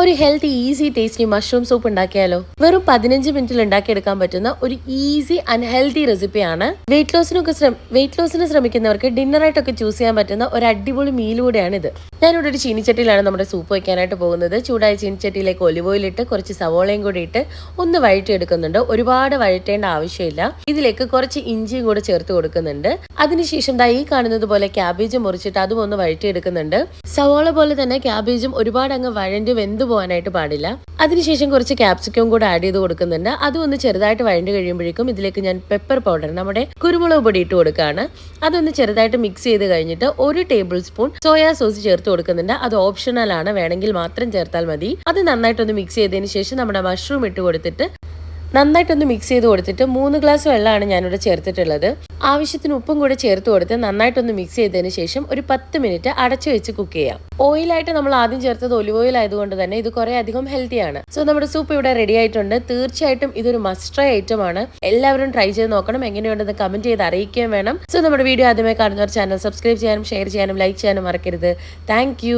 ഒരു healthy easy tasty mushroom soup ഉണ്ടാക്കിയാലോ? വെറും 15 മിനിറ്റിൽ ഉണ്ടാക്കിയെടുക്കാൻ പറ്റുന്ന ഒരു ഈസി ആൻഡ് ഹെൽത്തി റെസിപ്പിയാണ്. വെയിറ്റ് ലോസിന് ശ്രമിക്കുന്നവർക്ക് ഡിന്നറായിട്ടൊക്കെ ചൂസ് ചെയ്യാൻ പറ്റുന്ന ഒരു അടിപൊളി മീൽ കൂടെയാണ് ഇത്. ഞാനിവിടെ ഒരു ചീനിച്ചട്ടിയിലാണ് നമ്മുടെ സൂപ്പ് വയ്ക്കാനായിട്ട് പോകുന്നത്. ചൂടായ ചീനിച്ചട്ടിയിലേക്ക് ഒലിവ് ഓയിൽ ഇട്ട് കുറച്ച് സവോളയും കൂടി ഇട്ട് ഒന്ന് വഴറ്റിയെടുക്കുന്നുണ്ട്. ഒരുപാട് വഴറ്റേണ്ട ആവശ്യമില്ല. ഇതിലേക്ക് കുറച്ച് ഇഞ്ചിയും കൂടെ ചേർത്ത് കൊടുക്കുന്നുണ്ട്. അതിനുശേഷം ഈ കാണുന്നത് പോലെ ക്യാബേജ് മുറിച്ചിട്ട് അതും ഒന്ന് വഴറ്റിയെടുക്കുന്നുണ്ട്. സവോള പോലെ തന്നെ ക്യാബേജും ഒരുപാട് അങ്ങ് വഴണ്ടി വെന്ത് പോകാനായിട്ട് പാടില്ല. അതിനുശേഷം കുറച്ച് ക്യാപ്സിക്കം കൂടെ ആഡ് ചെയ്ത് കൊടുക്കുന്നുണ്ട്. അതും ഒന്ന് ചെറുതായിട്ട് വഴണ്ടി കഴിയുമ്പോഴേക്കും ഇതിലേക്ക് ഞാൻ പെപ്പർ പൗഡർ, നമ്മുടെ കുരുമുളക് പൊടി ഇട്ട് കൊടുക്കുകയാണ്. അതൊന്ന് ചെറുതായിട്ട് മിക്സ് ചെയ്ത് കഴിഞ്ഞിട്ട് 1 ടേബിൾ സ്പൂൺ സോയാ സോസ് ചേർത്ത് കൊടുക്കുന്നുണ്ട്. അത് ഓപ്ഷണൽ ആണ്, വേണമെങ്കിൽ മാത്രം ചേർത്താൽ മതി. അത് നന്നായിട്ടൊന്ന് മിക്സ് ചെയ്തതിന് ശേഷം നമ്മുടെ മഷ്റൂം ഇട്ട് കൊടുത്തിട്ട് നന്നായിട്ടൊന്ന് മിക്സ് ചെയ്ത് കൊടുത്തിട്ട് 3 ഗ്ലാസ് വെള്ളമാണ് ഞാനിവിടെ ചേർത്തിട്ടുള്ളത്. ആവശ്യത്തിന് ഉപ്പും കൂടെ ചേർത്ത് കൊടുത്ത് നന്നായിട്ടൊന്ന് മിക്സ് ചെയ്തതിന് ശേഷം ഒരു 10 മിനിറ്റ് അടച്ചു വെച്ച് കുക്ക് ചെയ്യാം. ഓയിലായിട്ട് നമ്മൾ ആദ്യം ചേർത്തത് ഒലിവ് ഓയിൽ ആയതുകൊണ്ട് തന്നെ ഇത് കുറെ അധികം ഹെൽത്തിയാണ്. സോ നമ്മുടെ സൂപ്പ് ഇവിടെ റെഡി ആയിട്ടുണ്ട്. തീർച്ചയായിട്ടും ഇതൊരു മസ്റ്റ് ട്രൈ ഐറ്റം ആണ്. എല്ലാവരും ട്രൈ ചെയ്ത് നോക്കണം. എങ്ങനെയുണ്ടെന്ന് കമന്റ് ചെയ്ത് അറിയിക്കുകയും വേണം. സോ നമ്മുടെ വീഡിയോ ആദ്യമായി കാണുന്നവർ ചാനൽ സബ്സ്ക്രൈബ് ചെയ്യാനും ഷെയർ ചെയ്യാനും ലൈക്ക് ചെയ്യാനും മറക്കരുത്. താങ്ക്